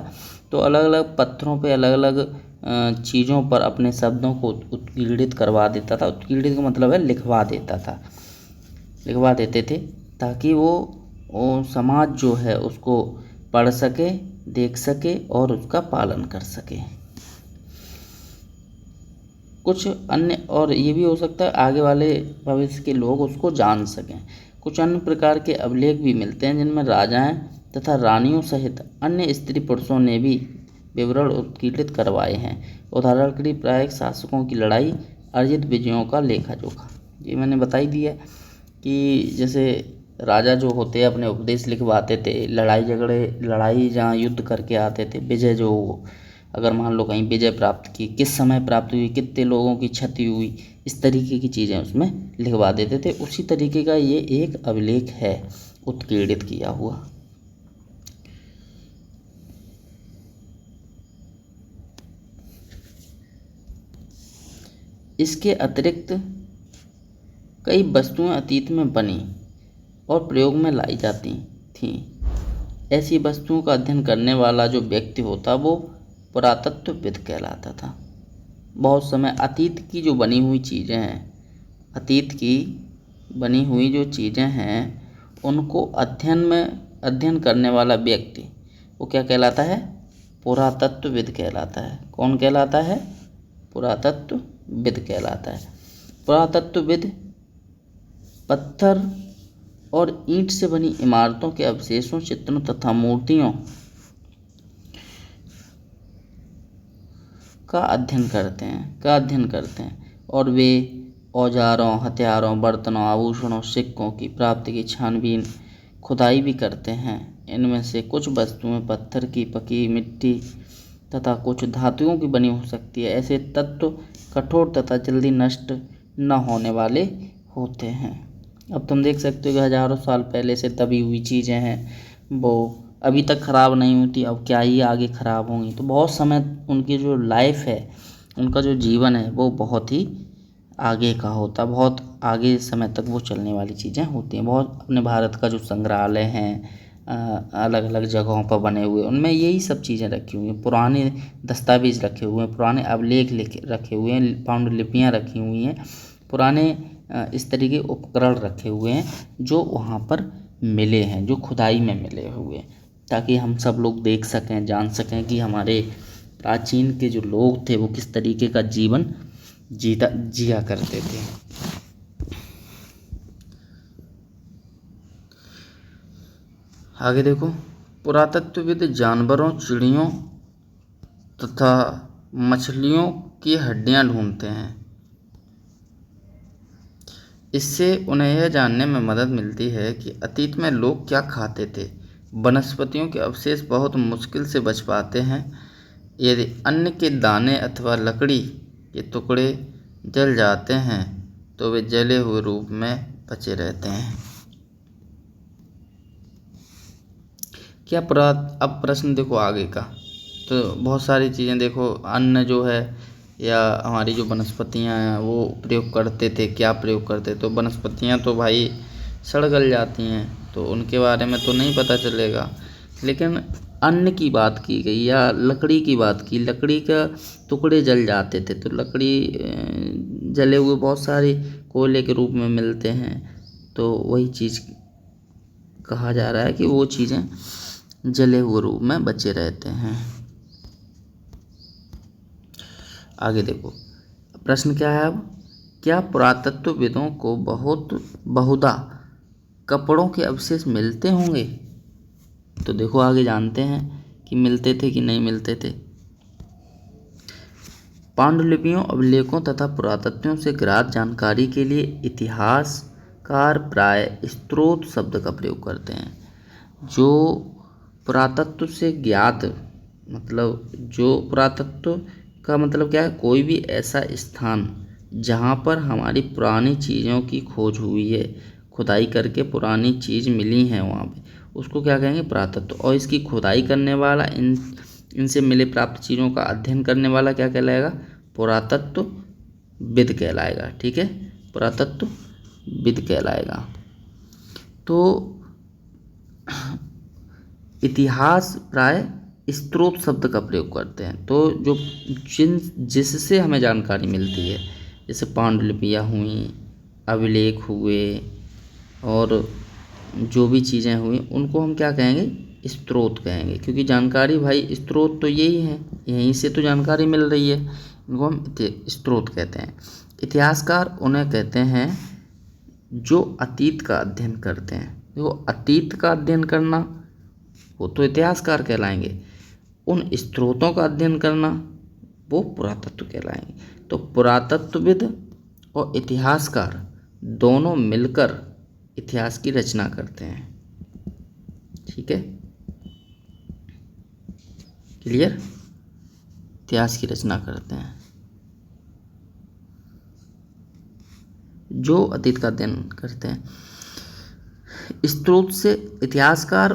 तो अलग अलग पत्थरों पे अलग अलग चीज़ों पर अपने शब्दों को उत्कीर्णित करवा देता था। उत्कीर्णित का मतलब है लिखवा देते थे ताकि वो समाज जो है उसको पढ़ सके, देख सके और उसका पालन कर सके। कुछ अन्य और ये भी हो सकता है आगे वाले भविष्य के लोग उसको जान सकें। कुछ अन्य प्रकार के अभिलेख भी मिलते हैं जिनमें राजाएं तथा रानियों सहित अन्य स्त्री पुरुषों ने भी विवरण उत्कीर्णित करवाए हैं। उदाहरण के लिए प्रायः शासकों की लड़ाई, अर्जित विजयों का लेखा जोखा। ये मैंने बताई दिया कि जैसे राजा जो होते हैं अपने उपदेश लिखवाते थे, लड़ाई जहाँ युद्ध करके आते थे, विजय जो अगर मान लो कहीं विजय प्राप्त की, किस समय प्राप्त हुई, कितने लोगों की क्षति हुई, इस तरीके की चीज़ें उसमें लिखवा देते थे। उसी तरीके का ये एक अभिलेख है उत्कीर्णित किया हुआ। इसके अतिरिक्त कई वस्तुएं अतीत में बनी और प्रयोग में लाई जाती थीं। ऐसी वस्तुओं का अध्ययन करने वाला जो व्यक्ति होता वो पुरातत्वविद कहलाता था। बहुत समय अतीत की जो बनी हुई चीज़ें हैं, अतीत की बनी हुई जो चीज़ें हैं उनको अध्ययन करने वाला व्यक्ति वो क्या कहलाता है? पुरातत्वविद कहलाता है। कौन कहलाता है? पुरातत्वविद कहलाता है। पुरातत्वविद पत्थर और ईंट से बनी इमारतों के अवशेषों, चित्रों तथा मूर्तियों का अध्ययन करते हैं और वे औजारों, हथियारों, बर्तनों, आभूषणों, सिक्कों की प्राप्ति की छानबीन, खुदाई भी करते हैं। इनमें से कुछ वस्तुएं पत्थर की, पकी मिट्टी तथा कुछ धातुओं की बनी हो सकती है। ऐसे तत्व कठोर तथा जल्दी नष्ट न होने वाले होते हैं। अब तुम देख सकते हो कि हजारों साल पहले से दबी हुई चीज़ें हैं, वो अभी तक ख़राब नहीं होती, अब क्या ही आगे ख़राब होंगी। तो बहुत समय उनकी जो लाइफ है, उनका जो जीवन है वो बहुत ही आगे का होता, बहुत आगे समय तक वो चलने वाली चीज़ें होती हैं। बहुत अपने भारत का जो संग्रहालय हैं अलग अलग जगहों पर बने हुए, उनमें यही सब चीज़ें रखी हुई हैं। पुराने दस्तावेज रखे हुए हैं, पुराने अभिलेख रखे हुए हैं, पांडुलिपियाँ रखी हुई हैं, पुराने इस तरीके उपकरण रखे हुए हैं जो वहाँ पर मिले हैं, जो खुदाई में मिले हुए हैं, ताकि हम सब लोग देख सकें, जान सकें कि हमारे प्राचीन के जो लोग थे वो किस तरीके का जीवन जिया करते थे। आगे देखो, पुरातत्वविद जानवरों, चिड़ियों तथा मछलियों की हड्डियां ढूंढते हैं। इससे उन्हें यह जानने में मदद मिलती है कि अतीत में लोग क्या खाते थे। वनस्पतियों के अवशेष बहुत मुश्किल से बच पाते हैं। यदि अन्न के दाने अथवा लकड़ी के टुकड़े जल जाते हैं तो वे जले हुए रूप में बचे रहते हैं। अब प्रश्न देखो आगे का, तो बहुत सारी चीज़ें देखो, अन्न जो है या हमारी जो वनस्पतियाँ हैं वो प्रयोग करते थे, क्या प्रयोग करते, तो वनस्पतियाँ तो भाई सड़ गल जाती हैं, तो उनके बारे में तो नहीं पता चलेगा। लेकिन अन्न की बात की गई या लकड़ी की बात की, लकड़ी का टुकड़े जल जाते थे तो लकड़ी जले हुए बहुत सारे कोयले के रूप में मिलते हैं, तो वही चीज़ कहा जा रहा है कि वो चीज़ें जले हुए रूप में बचे रहते हैं। आगे देखो प्रश्न क्या है अब, क्या पुरातत्वविदों को बहुधा कपड़ों के अवशेष मिलते होंगे? तो देखो आगे जानते हैं कि मिलते थे कि नहीं मिलते थे। पांडुलिपियों, अभिलेखों तथा पुरातत्वों से ज्ञात जानकारी के लिए इतिहासकार प्राय स्रोत शब्द का प्रयोग करते हैं। जो पुरातत्व से ज्ञात, मतलब जो पुरातत्व का मतलब क्या है, कोई भी ऐसा स्थान जहाँ पर हमारी पुरानी चीज़ों की खोज हुई है, खुदाई करके पुरानी चीज़ मिली है वहाँ पे, उसको क्या कहेंगे, पुरातत्व। और इसकी खुदाई करने वाला, इनसे मिले प्राप्त चीज़ों का अध्ययन करने वाला क्या कहलाएगा, पुरातत्वविद कहलाएगा। ठीक है, पुरातत्वविद कहलाएगा। तो इतिहास प्राय स्रोत शब्द का प्रयोग करते हैं, तो जो जिससे हमें जानकारी मिलती है, जैसे पांडुलिपियाँ हुई, अभिलेख हुए, और जो भी चीज़ें हुई उनको हम क्या कहेंगे, स्रोत कहेंगे। क्योंकि जानकारी भाई स्रोत तो यही है, यहीं से तो जानकारी मिल रही है, इनको हम स्रोत कहते हैं। इतिहासकार उन्हें कहते हैं जो अतीत का अध्ययन करते हैं। देखो अतीत का अध्ययन करना वो तो इतिहासकार कहलाएंगे, उन स्रोतों का अध्ययन करना वो पुरातत्व कहलाएंगे। तो पुरातत्वविद और इतिहासकार दोनों मिलकर इतिहास की रचना करते हैं। ठीक है, क्लियर, इतिहास की रचना करते हैं जो अतीत का अध्ययन करते हैं। स्रोत से इतिहासकार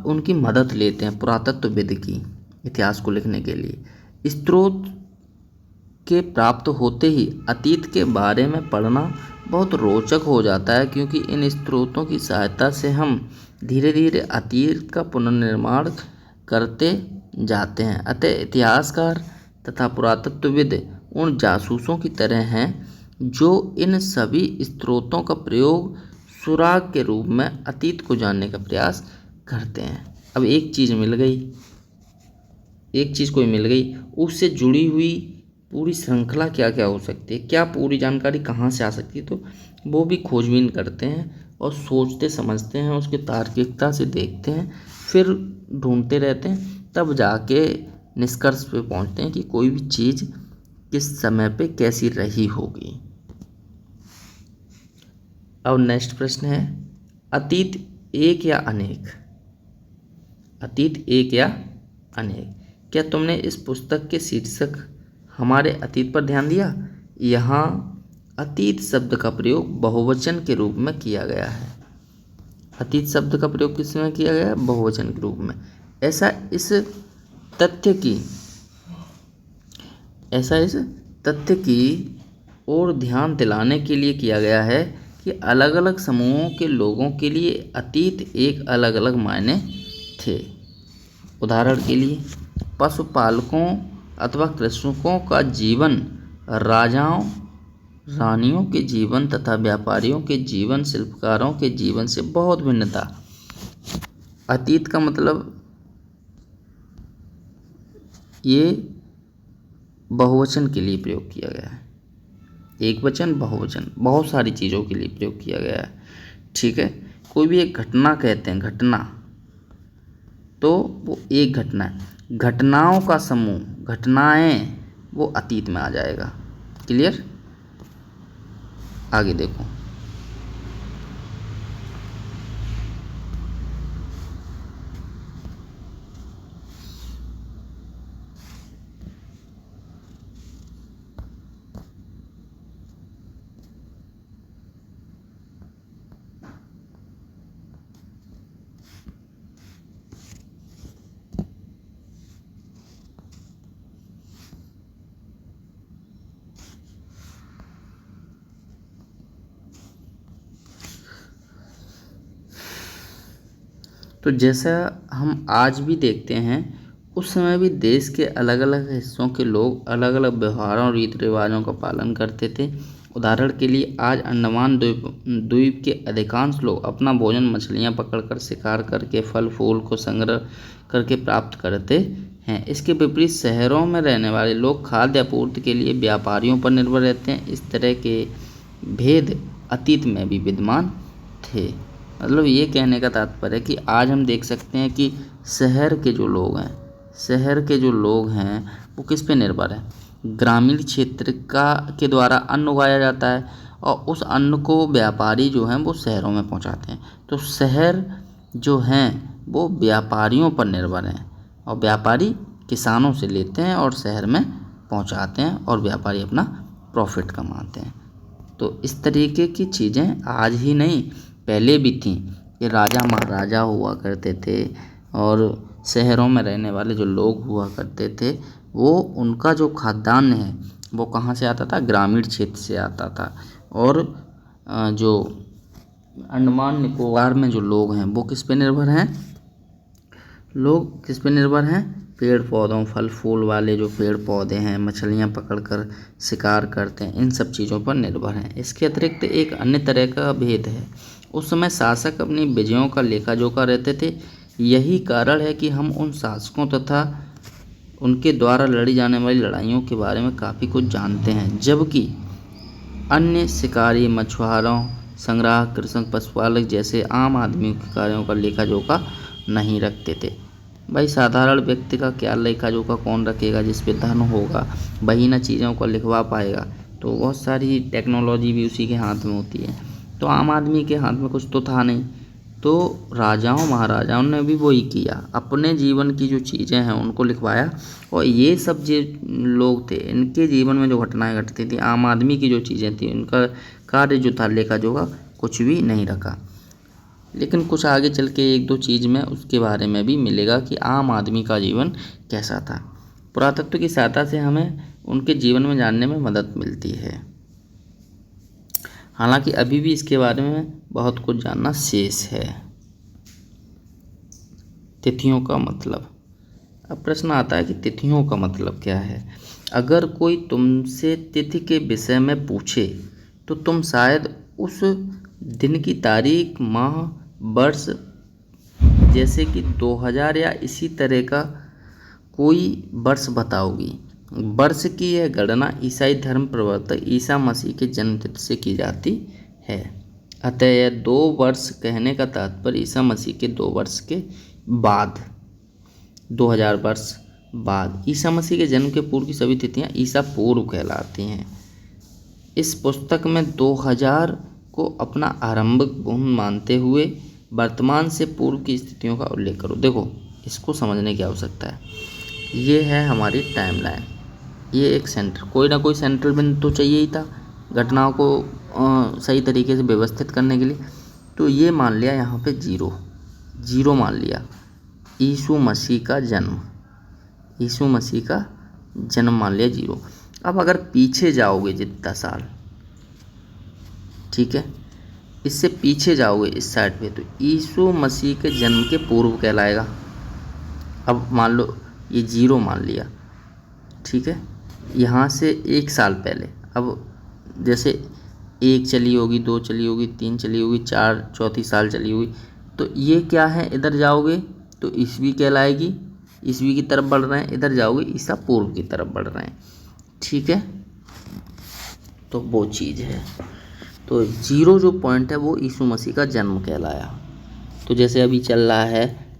उनकी मदद लेते हैं पुरातत्वविद की, इतिहास को लिखने के लिए। स्रोत के प्राप्त होते ही अतीत के बारे में पढ़ना बहुत रोचक हो जाता है, क्योंकि इन स्रोतों की सहायता से हम धीरे धीरे अतीत का पुनर्निर्माण करते जाते हैं। अतः इतिहासकार तथा पुरातत्वविद उन जासूसों की तरह हैं जो इन सभी स्रोतों का प्रयोग सुराग के रूप में अतीत को जानने का प्रयास करते हैं। अब एक चीज़ मिल गई, एक चीज़ कोई मिल गई, उससे जुड़ी हुई पूरी श्रृंखला क्या क्या हो सकती है, क्या पूरी जानकारी कहाँ से आ सकती है, तो वो भी खोजबीन करते हैं और सोचते समझते हैं, उसकी तार्किकता से देखते हैं, फिर ढूंढते रहते हैं, तब जाके निष्कर्ष पे पहुंचते हैं कि कोई भी चीज़ किस समय पे कैसी रही होगी। अब नेक्स्ट प्रश्न है, अतीत एक या अनेक? अतीत एक या अनेक? क्या तुमने इस पुस्तक के शीर्षक हमारे अतीत पर ध्यान दिया? यहाँ अतीत शब्द का प्रयोग बहुवचन के रूप में किया गया है। अतीत शब्द का प्रयोग किस में किया गया है? बहुवचन के रूप में। ऐसा इस तथ्य की ओर ध्यान दिलाने के लिए किया गया है कि अलग अलग समूहों के लोगों के लिए अतीत एक अलग अलग मायने थे। उदाहरण के लिए पशुपालकों अथवा कृषकों का जीवन राजाओं रानियों के जीवन तथा व्यापारियों के जीवन, शिल्पकारों के जीवन से बहुत भिन्न था। अतीत का मतलब ये बहुवचन के लिए प्रयोग किया गया है, एक वचन बहुवचन बहुत सारी चीज़ों के लिए प्रयोग किया गया है। ठीक है, कोई भी एक घटना कहते हैं, घटना, तो वो एक घटना है। घटनाओं का समूह, घटनाएं, वो अतीत में आ जाएगा। क्लियर, आगे देखो। तो जैसा हम आज भी देखते हैं, उस समय भी देश के अलग अलग हिस्सों के लोग अलग अलग व्यवहारों और रीति रिवाजों का पालन करते थे। उदाहरण के लिए आज अंडमान द्वीप के अधिकांश लोग अपना भोजन मछलियां पकड़कर, शिकार करके, फल फूल को संग्रह करके प्राप्त करते हैं। इसके विपरीत शहरों में रहने वाले लोग खाद्य आपूर्ति के लिए व्यापारियों पर निर्भर रहते हैं। इस तरह के भेद अतीत में भी विद्यमान थे। मतलब ये कहने का तात्पर्य है कि आज हम देख सकते हैं कि शहर के जो लोग हैं वो किस पे निर्भर है, ग्रामीण क्षेत्र के द्वारा अन्न उगाया जाता है और उस अन्न को व्यापारी जो हैं वो शहरों में पहुंचाते हैं। तो शहर जो हैं वो व्यापारियों पर निर्भर हैं और व्यापारी किसानों से लेते हैं और शहर में पहुंचाते हैं और व्यापारी अपना प्रॉफिट कमाते हैं। तो इस तरीके की चीज़ें आज ही नहीं पहले भी थीं कि राजा महाराजा हुआ करते थे और शहरों में रहने वाले जो लोग हुआ करते थे वो उनका जो खाद्यान्न है वो कहाँ से आता था, ग्रामीण क्षेत्र से आता था। और जो अंडमान निकोबार में जो लोग हैं वो किस पे निर्भर हैं, पेड़ पौधों, फल फूल वाले जो पेड़ पौधे हैं, मछलियां पकड़कर शिकार करते हैं, इन सब चीज़ों पर निर्भर हैं। इसके अतिरिक्त एक अन्य तरह का भेद है, उस समय शासक अपनी विजयों का लेखा जोखा रहते थे। यही कारण है कि हम उन शासकों तथा उनके द्वारा लड़ी जाने वाली लड़ाइयों के बारे में काफ़ी कुछ जानते हैं, जबकि अन्य शिकारी, मछुआरों, संग्राहक, कृषक, पशुपालक जैसे आम आदमी के कार्यों का लेखा जोखा नहीं रखते थे। भाई साधारण व्यक्ति का क्या लेखा जोखा कौन रखेगा, जिस पे धन होगा वही ना चीज़ों को लिखवा पाएगा। तो बहुत सारी टेक्नोलॉजी भी उसी के हाथ में होती है, तो आम आदमी के हाथ में कुछ तो था नहीं। तो राजाओं महाराजाओं ने भी वही किया, अपने जीवन की जो चीज़ें हैं उनको लिखवाया। और ये सब जो लोग थे इनके जीवन में जो घटनाएं घटती थी, आम आदमी की जो चीज़ें थी उनका कार्य जो था लेखा जोखा कुछ भी नहीं रखा। लेकिन कुछ आगे चल के एक दो चीज़ में उसके बारे में भी मिलेगा कि आम आदमी का जीवन कैसा था। पुरातत्व की सहायता से हमें उनके जीवन में जानने में मदद मिलती है। हालांकि अभी भी इसके बारे में बहुत कुछ जानना शेष है। तिथियों का मतलब, अब प्रश्न आता है कि तिथियों का मतलब क्या है। अगर कोई तुमसे तिथि के विषय में पूछे तो तुम शायद उस दिन की तारीख, माह, वर्ष जैसे कि 2000 या इसी तरह का कोई वर्ष बताओगी। वर्ष की यह गणना ईसाई धर्म प्रवर्तक ईसा मसीह के जन्मतिथि से की जाती है। अतः यह 2 वर्ष कहने का तात्पर्य ईसा मसीह के 2 वर्ष के बाद, 2000 वर्ष बाद। ईसा मसीह के जन्म के पूर्व की सभी तिथियां ईसा पूर्व कहलाती हैं। इस पुस्तक में 2000 को अपना आरंभिक बिंदु मानते हुए वर्तमान से पूर्व की स्थितियों का उल्लेख करो। देखो, इसको समझने की आवश्यकता है। ये है हमारी टाइमलाइन, ये एक कोई ना कोई सेंट्रल बिंदु तो चाहिए ही था घटनाओं को सही तरीके से व्यवस्थित करने के लिए। तो ये मान लिया यहाँ पे जीरो मान लिया, यीशु मसीह का जन्म मान लिया 0। अब अगर पीछे जाओगे जितना साल, ठीक है, इससे पीछे जाओगे इस साइड पे, तो यीशु मसीह के जन्म के पूर्व कहलाएगा। अब मान लो ये 0 मान लिया, ठीक है, यहाँ से 1 साल पहले। अब जैसे 1 चली होगी, 2 चली होगी, 3 चली होगी, 4 चौथी साल चली होगी, तो ये क्या है, इधर जाओगे तो ईस्वी कहलाएगी, ईस्वी की तरफ बढ़ रहे हैं, इधर जाओगे ईसा पूर्व की तरफ बढ़ रहे हैं, ठीक है। तो वो चीज़ है। तो 0 जो पॉइंट है वो यीशु मसीह का जन्म कहलाया। तो जैसे अभी चल रहा है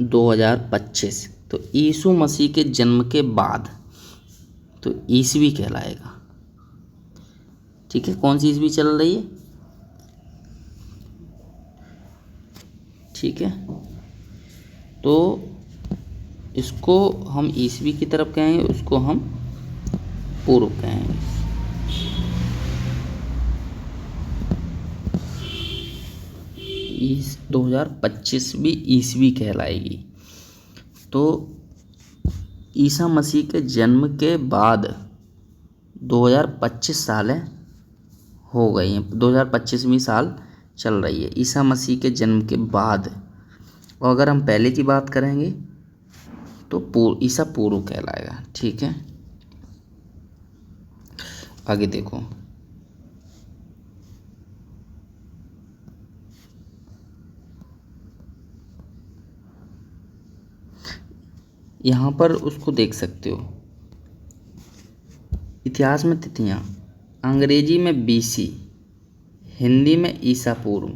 2025, तो यीशु मसीह के जन्म के बाद तो ईस्वी कहलाएगा, ठीक है। कौन सी ईस्वी चल रही है, ठीक है, तो इसको हम ईस्वी की तरफ कहेंगे, उसको हम पूर्व कहेंगे। 2025 भी ईस्वी कहलाएगी। तो ईसा मसीह के जन्म के बाद 2025 सालें हो गई हैं, 2025वीं साल चल रही है ईसा मसीह के जन्म के बाद। और अगर हम पहले की बात करेंगे तो ईसा पूर्व कहलाएगा। ठीक है, आगे देखो। यहाँ पर उसको देख सकते हो, इतिहास में तिथियाँ, अंग्रेजी में बीसी, हिंदी में ईसा पूर्व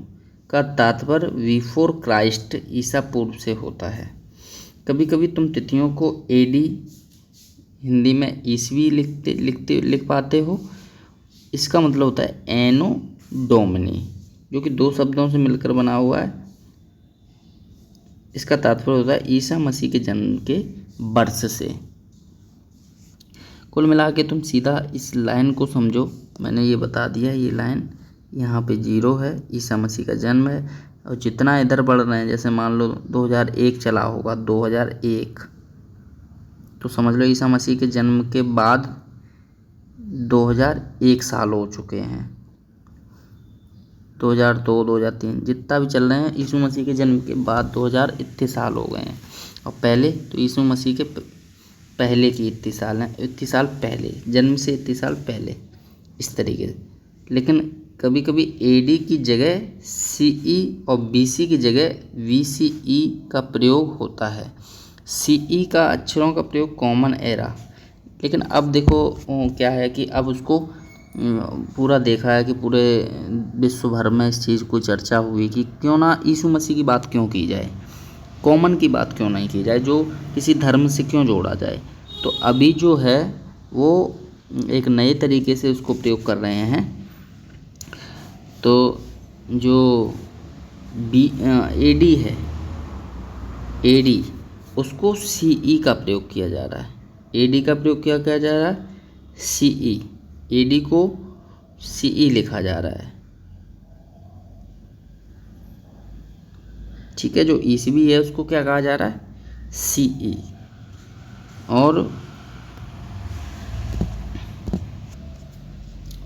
का तात्पर्य बिफोर क्राइस्ट, ईसा पूर्व से होता है। कभी कभी तुम तिथियों को एडी, हिंदी में ईसवी लिख पाते हो। इसका मतलब होता है एनो डोमिनी, जो कि दो शब्दों से मिलकर बना हुआ है। इसका तात्पर्य होता है ईसा मसीह के जन्म के वर्ष से। कुल मिला के तुम सीधा इस लाइन को समझो, मैंने ये बता दिया, ये लाइन यहाँ पे 0 है, ईसा मसीह का जन्म है। और जितना इधर बढ़ रहे हैं, जैसे मान लो 2001 चला होगा, 2001, तो समझ लो ईसा मसीह के जन्म के बाद 2001 साल हो चुके हैं। 2002, 2003 जितना भी चल रहे हैं, यीशु मसीह के जन्म के बाद 2000 इतने साल हो गए हैं। और पहले तो यीशु मसीह के पहले की इतने साल हैं, इतने साल पहले, जन्म से इतने साल पहले, इस तरीके से। लेकिन कभी कभी एडी की जगह सीई और बीसी की जगह वीसीई का प्रयोग होता है। सीई का अक्षरों का प्रयोग कॉमन एरा। लेकिन अब देखो क्या है कि अब उसको पूरा देखा है कि पूरे विश्व भर में इस चीज़ को चर्चा हुई कि क्यों ना यीशु मसीह की बात क्यों की जाए, कॉमन की बात क्यों नहीं की जाए, जो किसी धर्म से क्यों जोड़ा जाए। तो अभी जो है वो एक नए तरीके से उसको प्रयोग कर रहे हैं। तो जो एडी है, एडी, उसको सीई का प्रयोग किया जा रहा है। एडी का प्रयोग किया जा रहा है सीई, एडी को सीई लिखा जा रहा है। ठीक है, जो ईसवी है उसको क्या कहा जा रहा है, सीई।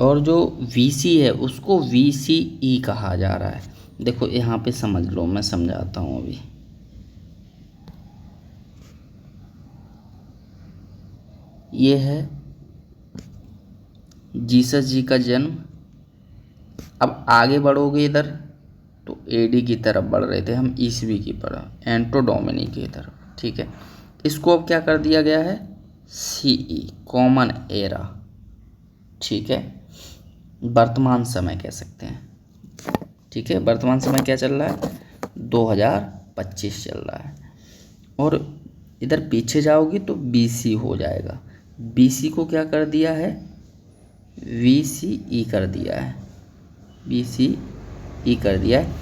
और जो वीसी है उसको वीसीई कहा जा रहा है। देखो यहाँ पे समझ लो, मैं समझाता हूँ अभी। ये है जीसस जी का जन्म। अब आगे बढ़ोगे इधर तो एडी की तरफ बढ़ रहे थे हम, ईसवी की तरफ, एंटो डोमिनी की तरफ। ठीक है, इसको अब क्या कर दिया गया है, सीई, कॉमन एरा। ठीक है, वर्तमान समय कह सकते हैं। ठीक है, वर्तमान समय क्या चल रहा है, 2025 चल रहा है। और इधर पीछे जाओगे तो बीसी हो जाएगा। बीसी को क्या कर दिया है, वीसीई कर दिया है, बीसीई कर दिया है,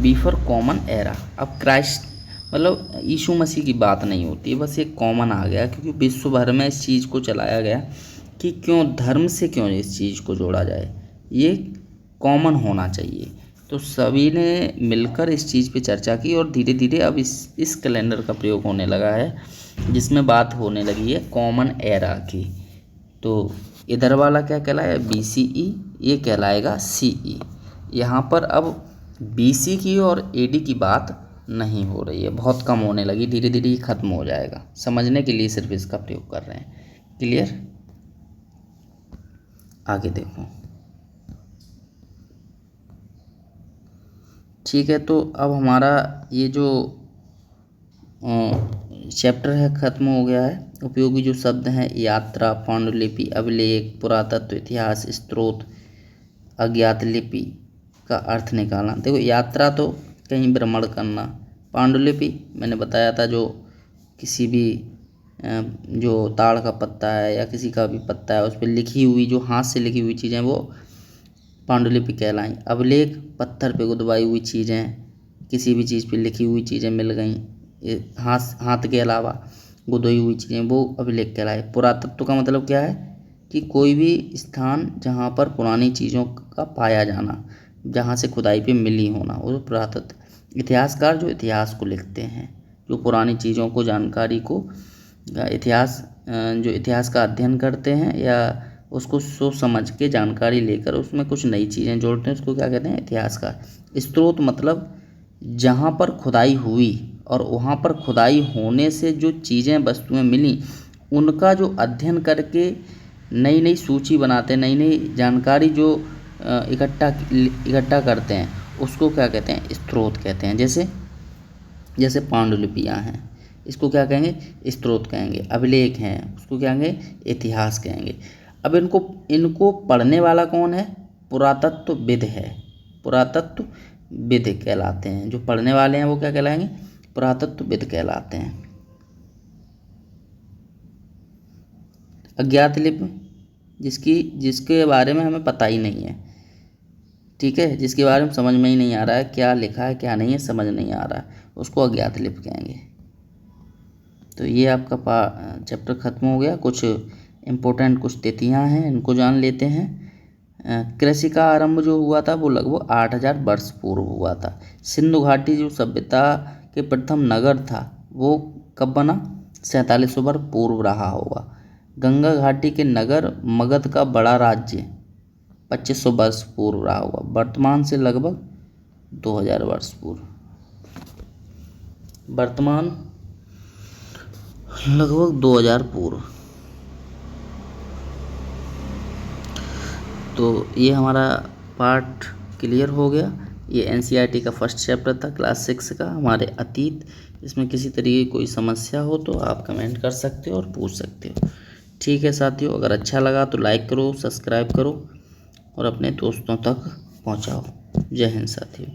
बिफोर कॉमन एरा। अब क्राइस्ट मतलब यीशु मसीह की बात नहीं होती है, बस एक कॉमन आ गया, क्योंकि विश्व भर में इस चीज़ को चलाया गया कि क्यों धर्म से क्यों इस चीज़ को जोड़ा जाए, ये कॉमन होना चाहिए। तो सभी ने मिलकर इस चीज़ पे चर्चा की और धीरे धीरे अब इस कैलेंडर का प्रयोग होने लगा है, जिसमें बात होने लगी है कॉमन एरा की। तो इधर वाला क्या कहलाएगा, बीसीई, ये कहलाएगा सीई। यहाँ पर अब बीसी की और एडी की बात नहीं हो रही है, बहुत कम होने लगी, धीरे धीरे ये खत्म हो जाएगा। समझने के लिए सिर्फ इसका प्रयोग कर रहे हैं। क्लियर, आगे देखो। ठीक है, तो अब हमारा ये जो चैप्टर है ख़त्म हो गया है। उपयोगी जो शब्द हैं, यात्रा, पांडुलिपि, अभिलेख, पुरातत्व, इतिहास, स्रोत, अज्ञात लिपि का अर्थ निकालना। देखो यात्रा तो कहीं भ्रमण करना, पांडुलिपि मैंने बताया था जो किसी भी जो ताड़ का पत्ता है या किसी का भी पत्ता है उस पर लिखी हुई, जो हाथ से लिखी हुई चीज़ें वो पांडुलिपि कहलाई। अभिलेख, पत्थर पे गुदवाई हुई चीज़ें, किसी भी चीज़ पे लिखी हुई चीज़ें मिल गई हाथ के अलावा गुदोई हुई चीज़ें, वो अभिलेख कहलाए। पुरातत्व का मतलब क्या है कि कोई भी स्थान जहाँ पर पुरानी चीज़ों का पाया जाना, जहाँ से खुदाई पे मिली होना, वो पुरातत्व। इतिहासकार जो इतिहास को लिखते हैं, जो पुरानी चीज़ों को, जानकारी को, जो इतिहास का अध्ययन करते हैं या उसको सोच समझ के जानकारी लेकर उसमें कुछ नई चीज़ें जोड़ते हैं, उसको क्या कहते हैं, इतिहासकार। स्रोत मतलब जहाँ पर खुदाई हुई और वहाँ पर खुदाई होने से जो चीज़ें वस्तुएं मिली उनका जो अध्ययन करके नई नई सूची बनाते हैं, नई नई जानकारी जो इकट्ठा करते हैं, उसको क्या कहते हैं? स्रोत कहते हैं। जैसे जैसे पांडुलिपियाँ हैं, इसको क्या कहेंगे? स्रोत कहेंगे। अभिलेख हैं, उसको क्या कहेंगे? इतिहास कहेंगे। अब इनको पढ़ने वाला कौन है? पुरातत्वविद है। पुरातत्वविद कहलाते हैं। जो पढ़ने वाले हैं वो क्या कहलाएंगे? पुरातत्वविद कहलाते हैं। अज्ञात लिपि जिसके बारे में हमें पता ही नहीं है, ठीक है, जिसके बारे में समझ में ही नहीं आ रहा है क्या लिखा है क्या नहीं है, समझ नहीं आ रहा है, उसको अज्ञात लिपि कहेंगे। तो ये आपका चैप्टर खत्म हो गया। कुछ इम्पोर्टेंट कुछ तिथियां हैं, इनको जान लेते हैं। कृषि का आरंभ जो हुआ था वो लगभग 8000 वर्ष पूर्व हुआ था। सिंधु घाटी जो सभ्यता के प्रथम नगर था वो कब बना? 4700 वर्ष पूर्व रहा होगा। गंगा घाटी के नगर मगध का बड़ा राज्य 2500 वर्ष पूर्व रहा होगा। वर्तमान से लगभग 2000 वर्ष पूर्व। वर्तमान लगभग 2000 पूर्व। तो ये हमारा पार्ट क्लियर हो गया। ये एनसीईआरटी का फर्स्ट चैप्टर था क्लास 6 का, हमारे अतीत। इसमें किसी तरीके की कोई समस्या हो तो आप कमेंट कर सकते हो और पूछ सकते हो। ठीक है साथियों, अगर अच्छा लगा तो लाइक करो, सब्सक्राइब करो और अपने दोस्तों तक पहुंचाओ। जय हिंद साथियों।